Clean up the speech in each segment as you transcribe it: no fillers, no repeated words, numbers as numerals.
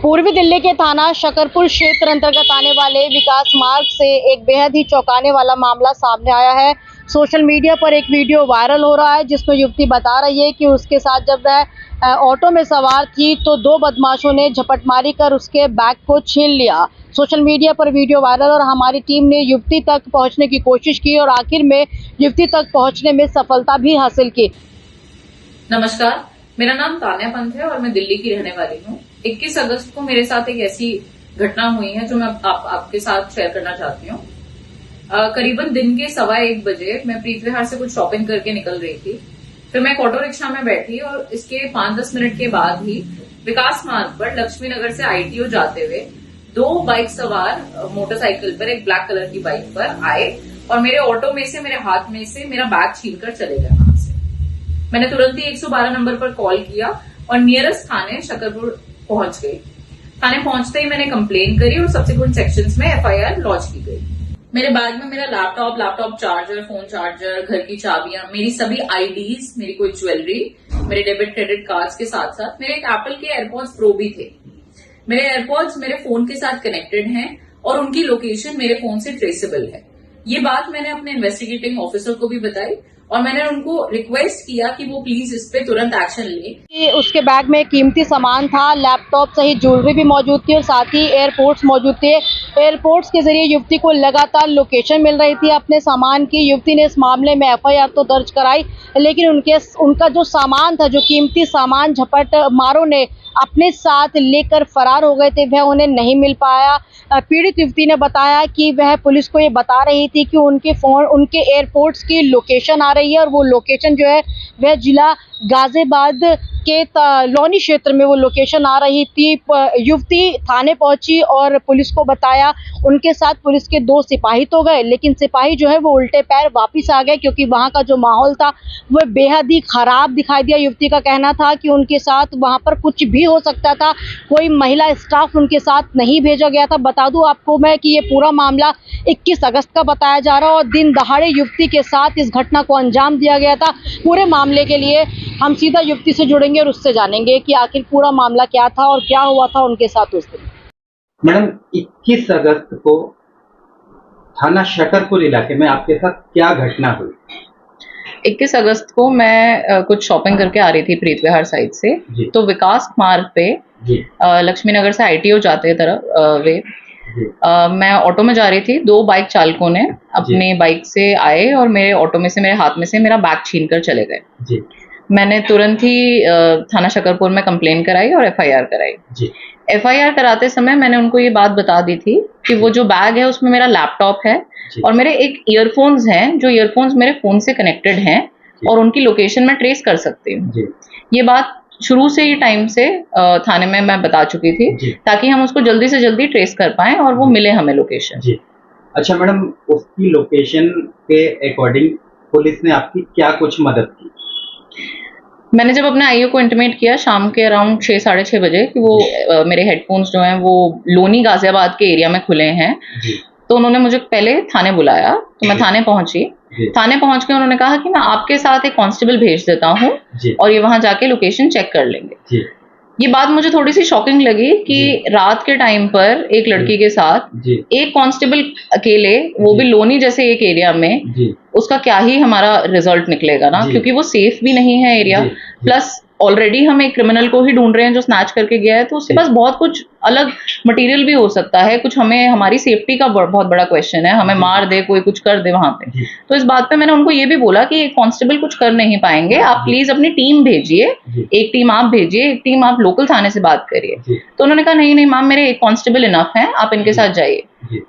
पूर्वी दिल्ली के थाना शकरपुर क्षेत्र अंतर्गत आने वाले विकास मार्ग से एक बेहद ही चौंकाने वाला मामला सामने आया है। सोशल मीडिया पर एक वीडियो वायरल हो रहा है जिसमें युवती बता रही है कि उसके साथ जब वह ऑटो में सवार थी तो दो बदमाशों ने झपटमारी कर उसके बैग को छीन लिया। सोशल मीडिया पर वीडियो वायरल और हमारी टीम ने युवती तक पहुंचने की कोशिश की और आखिर में युवती तक पहुंचने में सफलता भी हासिल की। नमस्कार, मेरा नाम तान्या पंत है और मैं दिल्ली की रहने वाली हूँ। 21 अगस्त को मेरे साथ एक ऐसी घटना हुई है जो मैं आपके साथ शेयर करना चाहती हूँ। करीबन दिन के 1:15 बजे मैं प्रीत विहार से कुछ शॉपिंग करके निकल रही थी। फिर मैं एक ऑटो रिक्शा में बैठी और इसके 5-10 मिनट के बाद ही विकास मार्ग पर लक्ष्मी नगर से ITO जाते हुए दो बाइक सवार मोटरसाइकिल पर एक ब्लैक कलर की बाइक पर आए और मेरे ऑटो में से, मेरे हाथ में से मेरा बैग छीनकर चले गए वहां से। मैंने तुरंत ही 112 नंबर पर कॉल किया और नियरेस्ट थाने शकरपुर पहुंच गई। थाने पहुंचते ही मैंने कंप्लेन करी और सब्सिक्वेंट सेक्शंस में FIR लॉन्च की गई। मेरे बैग में मेरा लैपटॉप चार्जर, फोन चार्जर, घर की चाबियां, मेरी सभी IDs, मेरी कोई ज्वेलरी, मेरे डेबिट क्रेडिट कार्ड्स के साथ साथ मेरे एक एप्पल के एयरपॉड्स प्रो भी थे। मेरे एयरपॉड्स मेरे फोन के साथ कनेक्टेड हैं और उनकी लोकेशन मेरे फोन से ट्रेसेबल है। ये बात मैंने अपने इन्वेस्टिगेटिंग ऑफिसर को भी बताई और मैंने उनको रिक्वेस्ट किया कि वो प्लीज इस पे तुरंत एक्शन ले। कि उसके बैग में कीमती सामान था, लैपटॉप सहित ज्वेलरी भी मौजूद थी और साथ ही एयरपोर्ट्स मौजूद थे। एयरपोर्ट्स के जरिए युवती को लगातार लोकेशन मिल रही थी अपने सामान की। युवती ने इस मामले में FIR तो दर्ज कराई, लेकिन उनका जो सामान था, जो कीमती सामान झपट मारों ने अपने साथ लेकर फरार हो गए थे, वह उन्हें नहीं मिल पाया। पीड़ित युवती ने बताया कि वह पुलिस को ये बता रही थी कि उनके एयरपोर्ट्स की लोकेशन आ रही है और वो लोकेशन जो है वह जिला गाजियाबाद के लोनी क्षेत्र में वो लोकेशन आ रही थी। युवती थाने पहुंची और पुलिस को बताया। उनके साथ पुलिस के 2 सिपाही तो गए, लेकिन सिपाही जो है वो उल्टे पैर वापस आ गए क्योंकि वहां का जो माहौल था वो बेहद ही खराब दिखाई दिया। युवती का कहना था कि उनके साथ वहां पर कुछ भी हो सकता था, कोई महिला स्टाफ उनके साथ नहीं भेजा गया था। बता दूं आपको मैं कि ये पूरा मामला 21 अगस्त का बताया जा रहा है और दिन दहाड़े युवती के साथ इस घटना को अंजाम दिया गया था। पूरे मामले के लिए हम सीधा युवती से जुड़ेंगे और उससे जानेंगे कि आखिर पूरा मामला क्या था और क्या हुआ था उनके साथ उस दिन। मैडम, 21 अगस्त को थाना शकरपुर इलाके में आपके साथ क्या घटना हुई? 21 अगस्त को मैं कुछ शॉपिंग करके आ रही थी प्रीत विहार साइड से। तो विकास मार्ग पे लक्ष्मी नगर से ITO जाते तरफ मैं ऑटो में जा रही थी। 2 बाइक चालकों ने अपनी बाइक से आए और मेरे ऑटो में से, मेरे हाथ में से मेरा बैग छीन कर चले गए। मैंने तुरंत ही थाना शकरपुर में कंप्लेन कराई और FIR कराई। FIR कराते समय मैंने उनको ये बात बता दी थी कि वो जो बैग है उसमें मेरा लैपटॉप है और मेरे एक ईयरफोन्स हैं, जो ईयरफोन्स मेरे फोन से कनेक्टेड हैं और उनकी लोकेशन मैं ट्रेस कर सकती हूँ। ये बात शुरू से ही टाइम से थाने में मैं बता चुकी थी ताकि हम उसको जल्दी से जल्दी ट्रेस कर पाएं और वो मिले हमें लोकेशन। अच्छा मैडम, उसकी लोकेशन के अकॉर्डिंग पुलिस ने आपकी क्या कुछ मदद की? मैंने जब अपने IO को इंटीमेट किया शाम के अराउंड 6-6:30 बजे कि वो मेरे हेडफोन्स जो हैं वो लोनी गाजियाबाद के एरिया में खुले हैं, तो उन्होंने मुझे पहले थाने बुलाया। तो मैं थाने पहुंची। थाने पहुंच के उन्होंने कहा कि मैं आपके साथ एक कांस्टेबल भेज देता हूं और ये वहां जाके लोकेशन चेक कर लेंगे। ये बात मुझे थोड़ी सी शॉकिंग लगी कि रात के टाइम पर एक लड़की के साथ एक कांस्टेबल अकेले, वो भी लोनी जैसे एक एरिया में, उसका क्या ही हमारा रिजल्ट निकलेगा ना, क्योंकि वो सेफ भी नहीं है एरिया। प्लस ऑलरेडी हम एक क्रिमिनल को ही ढूंढ रहे हैं जो स्नैच करके गया है, तो उसके पास बहुत कुछ अलग मटेरियल भी हो सकता है। कुछ हमें, हमारी सेफ्टी का बहुत बड़ा क्वेश्चन है, हमें मार दे, कोई कुछ कर दे वहां पे। तो इस बात पे मैंने उनको ये भी बोला कि एक कांस्टेबल कुछ कर नहीं पाएंगे, आप प्लीज अपनी टीम भेजिए, एक टीम आप भेजिए, एक टीम आप लोकल थाने से बात करिए। तो उन्होंने कहा नहीं मैम, मेरे एक कांस्टेबल इनफ है, आप इनके साथ जाइए।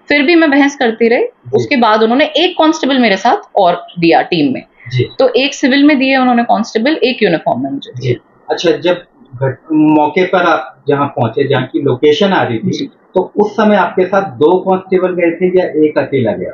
फिर भी मैं बहस करती रही। उसके बाद उन्होंने एक कांस्टेबल मेरे साथ और दिया टीम में। तो एक सिविल में दिए उन्होंने कांस्टेबल, एक यूनिफॉर्म में मुझे दिए। अच्छा, जब मौके पर आप जहां पहुंचे, जहां की लोकेशन आ रही थी, तो उस समय आपके साथ 2 कांस्टेबल गए थे या एक अकेला गया?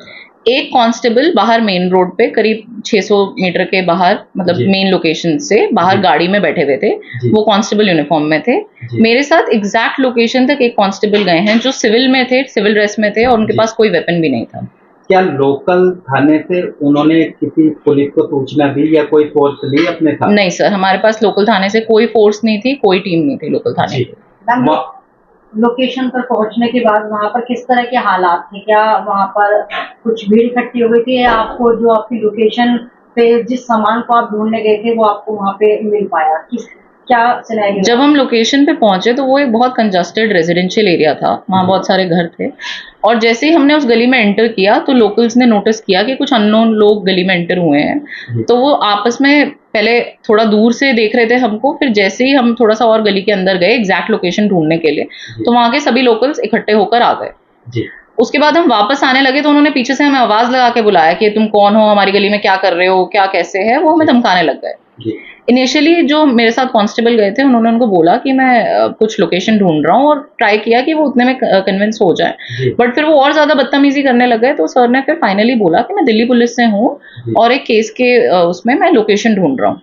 एक कांस्टेबल बाहर मेन रोड पे करीब 600 मीटर के बाहर, मतलब मेन लोकेशन से बाहर गाड़ी में बैठे हुए थे। वो कांस्टेबल यूनिफॉर्म में थे। मेरे साथ एग्जैक्ट लोकेशन तक एक कांस्टेबल गए हैं जो सिविल में थे, सिविल ड्रेस में थे और उनके पास कोई वेपन भी नहीं था। क्या लोकल थाने से उन्होंने किसी पुलिस को सूचना दी या कोई फोर्स ली अपने साथ? नहीं सर, हमारे पास लोकल थाने से कोई फोर्स नहीं थी, कोई टीम नहीं थी लोकल थाने की। लोकेशन पर पहुंचने के बाद वहां पर किस तरह के हालात थे? क्या वहां पर कुछ भीड़ इकट्ठी हो गई थी या आपको जो आपकी लोकेशन पे जिस सामान को आप ढूंढने गए थे वो आपको वहां पे मिल पाया? क्या सिनेरियो? जब हम लोकेशन पे पहुंचे तो वो एक बहुत कंजस्टेड रेजिडेंशियल एरिया था, वहाँ बहुत सारे घर थे। और जैसे ही हमने उस गली में एंटर किया तो लोकल्स ने नोटिस किया कि कुछ अननोन लोग गली में एंटर हुए हैं। तो वो आपस में पहले थोड़ा दूर से देख रहे थे हमको, फिर जैसे ही हम थोड़ा सा और गली के अंदर गए एग्जैक्ट लोकेशन ढूंढने के लिए, तो वहाँ के सभी लोकल्स इकट्ठे होकर आ गए। उसके बाद हम वापस आने लगे तो उन्होंने पीछे से हमें आवाज लगा के बुलाया कि तुम कौन हो, हमारी गली में क्या कर रहे हो, क्या कैसे है, वो हमें धमकाने लग गए। इनिशियली जो मेरे साथ कांस्टेबल गए थे उन्होंने उनको बोला कि मैं कुछ लोकेशन ढूंढ रहा हूँ और ट्राई किया कि वो उतने में कन्विंस हो जाए, बट फिर वो और ज्यादा बदतमीजी करने लग गए। तो सर ने फिर फाइनली बोला कि मैं दिल्ली पुलिस से हूँ और एक केस के उसमें मैं लोकेशन ढूंढ रहा हूँ।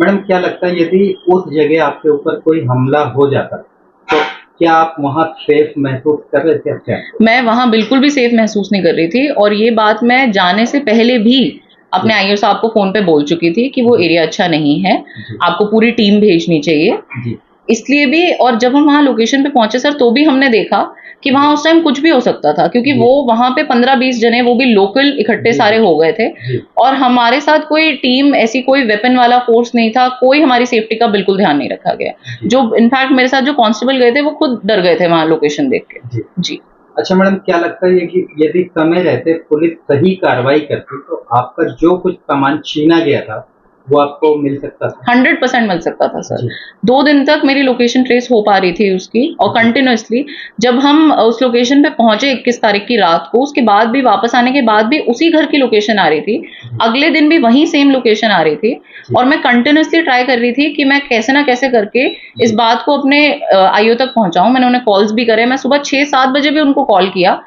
मैडम क्या लगता है यदि उस जगह आपके ऊपर कोई हमला हो जाता तो क्या आप वहाँ सेफ महसूस कर रहे थे? क्या मैं वहाँ बिल्कुल भी सेफ महसूस नहीं कर रही थी, और ये बात मैं जाने से पहले भी अपने आईओ साहब को फोन पे बोल चुकी थी कि वो एरिया अच्छा नहीं है, आपको पूरी टीम भेजनी चाहिए। इसलिए भी, और जब हम वहाँ लोकेशन पे पहुंचे सर तो भी हमने देखा कि वहाँ उस टाइम कुछ भी हो सकता था, क्योंकि वो वहाँ पे 15-20 जने, वो भी लोकल, इकट्ठे सारे हो गए थे और हमारे साथ कोई टीम ऐसी कोई वेपन वाला फोर्स नहीं था, कोई हमारी सेफ्टी का बिल्कुल ध्यान नहीं रखा गया। जो इनफैक्ट मेरे साथ जो कांस्टेबल गए थे वो खुद डर गए थे वहाँ लोकेशन देख के। जी। अच्छा मैडम, क्या लगता है कि यदि समय रहते पुलिस सही कार्रवाई करती तो आपका जो कुछ सामान छीना गया था वो आपको मिल सकता था? 100% मिल सकता था सर। 2 दिन तक मेरी लोकेशन ट्रेस हो पा रही थी उसकी, और कंटिन्यूअसली जब हम उस लोकेशन पे पहुंचे 21 तारीख की रात को, उसके बाद भी वापस आने के बाद भी उसी घर की लोकेशन आ रही थी, अगले दिन भी वही सेम लोकेशन आ रही थी, और मैं कंटिन्यूअसली ट्राई कर रही थी कि मैं कैसे ना कैसे करके इस बात को अपने आईओ तक पहुंचाऊं। मैंने उन्हें कॉल्स भी करे, मैं सुबह 6-7 बजे भी उनको कॉल किया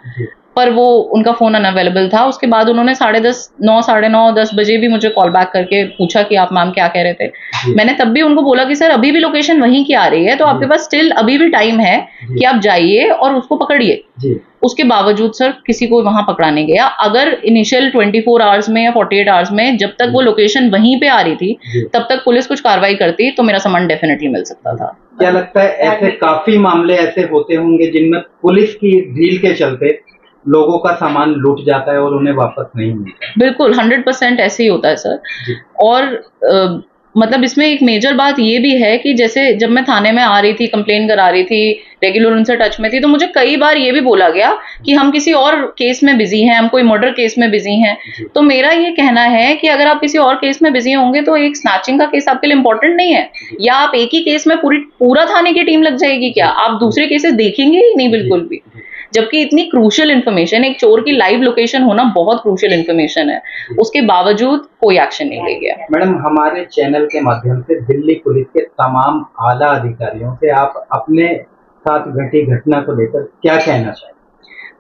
पर वो उनका फोन अनअवेलेबल था। उसके बाद उन्होंने 10:30, 9, साढ़े 9, 10 बजे भी मुझे कॉल बैक करके पूछा कि आप मैम क्या कह रहे थे। मैंने तब भी उनको बोला कि सर अभी भी लोकेशन वहीं की आ रही है, तो आपके पास स्टिल अभी भी टाइम है कि आप जाइए और उसको पकड़िए। उसके बावजूद सर किसी को वहां पकड़ा नहीं गया। अगर इनिशियल 24 आवर्स में या 48 आवर्स में जब तक वो लोकेशन वहीं पे आ रही थी तब तक पुलिस कुछ कार्रवाई करती तो मेरा सामान डेफिनेटली मिल सकता था। क्या लगता है ऐसे काफी मामले ऐसे होते होंगे जिनमें पुलिस की ढील के चलते लोगों का सामान लूट जाता है और उन्हें वापस नहीं मिलता? बिल्कुल 100% ऐसे ही होता है सर। और मतलब इसमें एक मेजर बात ये भी है कि जैसे जब मैं थाने में आ रही थी, कंप्लेन करा रही थी, रेगुलर उनसे टच में थी, तो मुझे कई बार ये भी बोला गया कि हम किसी और केस में बिजी हैं, हम कोई मर्डर केस में बिजी हैं। तो मेरा ये कहना है कि अगर आप किसी और केस में बिजी होंगे तो एक स्नैचिंग का केस आपके लिए इंपॉर्टेंट नहीं है, या आप एक ही केस में पूरा थाने की टीम लग जाएगी क्या? आप दूसरे केसेस देखेंगे ही नहीं बिल्कुल भी। जबकि इतनी क्रूशियल इन्फॉर्मेशन, एक चोर की लाइव लोकेशन होना बहुत क्रूशियल इन्फॉर्मेशन है, उसके बावजूद कोई एक्शन नहीं लिया गया। मैडम, हमारे चैनल के माध्यम से दिल्ली पुलिस के तमाम आला अधिकारियों से आप अपने साथ घटी घटना को लेकर क्या कहना चाहेंगे?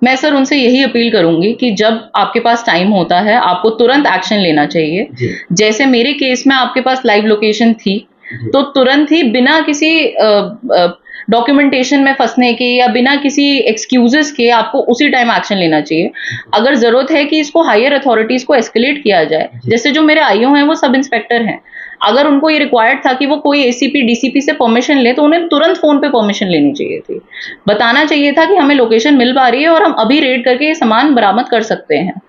मैं सर उनसे यही अपील करूंगी कि जब आपके पास टाइम होता है आपको तुरंत एक्शन लेना चाहिए। जैसे मेरे केस में आपके पास लाइव लोकेशन थी तो तुरंत ही बिना किसी डॉक्यूमेंटेशन में फंसने के या बिना किसी एक्सक्यूजेस के आपको उसी टाइम एक्शन लेना चाहिए। अगर जरूरत है कि इसको हायर अथॉरिटीज को एस्केलेट किया जाए, जैसे जो मेरे आईओ हैं वो सब इंस्पेक्टर हैं, अगर उनको ये रिक्वायर्ड था कि वो कोई एसीपी डीसीपी से परमिशन ले तो उन्हें तुरंत फोन पे परमिशन लेनी चाहिए थी, बताना चाहिए था कि हमें लोकेशन मिल पा रही है और हम अभी रेड करके ये सामान बरामद कर सकते हैं।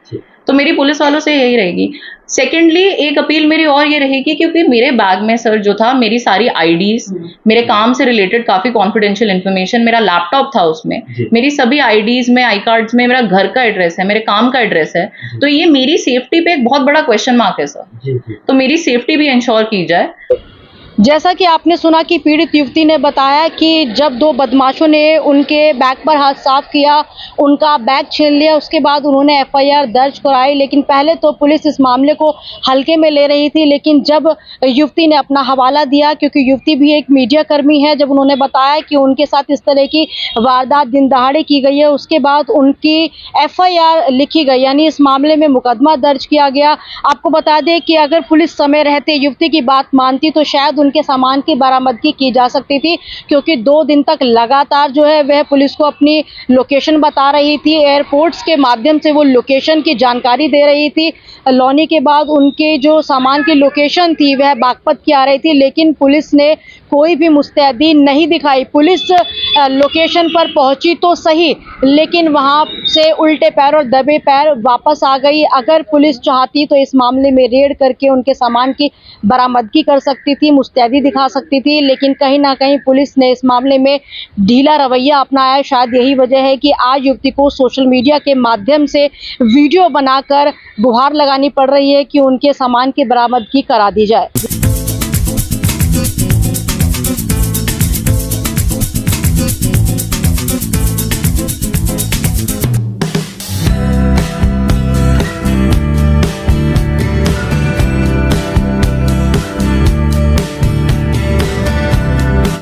तो मेरी पुलिस वालों से यही रहेगी। सेकेंडली एक अपील मेरी और ये रहेगी, क्योंकि मेरे बैग में सर जो था मेरी सारी आईडीज, मेरे काम से रिलेटेड काफी कॉन्फिडेंशियल इन्फॉर्मेशन, मेरा लैपटॉप था उसमें, मेरी सभी आईडीज में, आई कार्ड्स में मेरा घर का एड्रेस है, मेरे काम का एड्रेस है, तो ये मेरी सेफ्टी पे एक बहुत बड़ा क्वेश्चन मार्क है सर। तो मेरी सेफ्टी भी इंश्योर की जाए। जैसा कि आपने सुना कि पीड़ित युवती ने बताया कि जब 2 बदमाशों ने उनके बैग पर हाथ साफ किया, उनका बैग छीन लिया, उसके बाद उन्होंने एफआईआर दर्ज कराई। लेकिन पहले तो पुलिस इस मामले को हल्के में ले रही थी, लेकिन जब युवती ने अपना हवाला दिया, क्योंकि युवती भी एक मीडिया कर्मी है, जब उन्होंने बताया कि उनके साथ इस तरह की वारदात दिन दहाड़े की गई है, उसके बाद उनकी एफआईआर लिखी गई, यानी इस मामले में मुकदमा दर्ज किया गया। आपको बता दें कि अगर पुलिस समय रहते युवती की बात मानती तो शायद उनके सामान की बरामदगी की जा सकती थी, क्योंकि 2 दिन तक लगातार जो है वह पुलिस को अपनी लोकेशन बता रही थी। एयरपोर्ट्स के माध्यम से वो लोकेशन की जानकारी दे रही थी। लौनी के बाद उनके जो सामान की लोकेशन थी वह बागपत की आ रही थी, लेकिन पुलिस ने कोई भी मुस्तैदी नहीं दिखाई। पुलिस लोकेशन पर पहुंची तो सही, लेकिन वहां से उल्टे पैर और दबे पैर वापस आ गई। अगर पुलिस चाहती तो इस मामले में रेड करके उनके सामान की बरामदगी कर सकती थी, मुस्तैदी दिखा सकती थी, लेकिन कहीं ना कहीं पुलिस ने इस मामले में ढीला रवैया अपनाया। शायद यही वजह है कि आज युवती को सोशल मीडिया के माध्यम से वीडियो बनाकर गुहार लगानी पड़ रही है कि उनके सामान की बरामदगी करा दी जाए।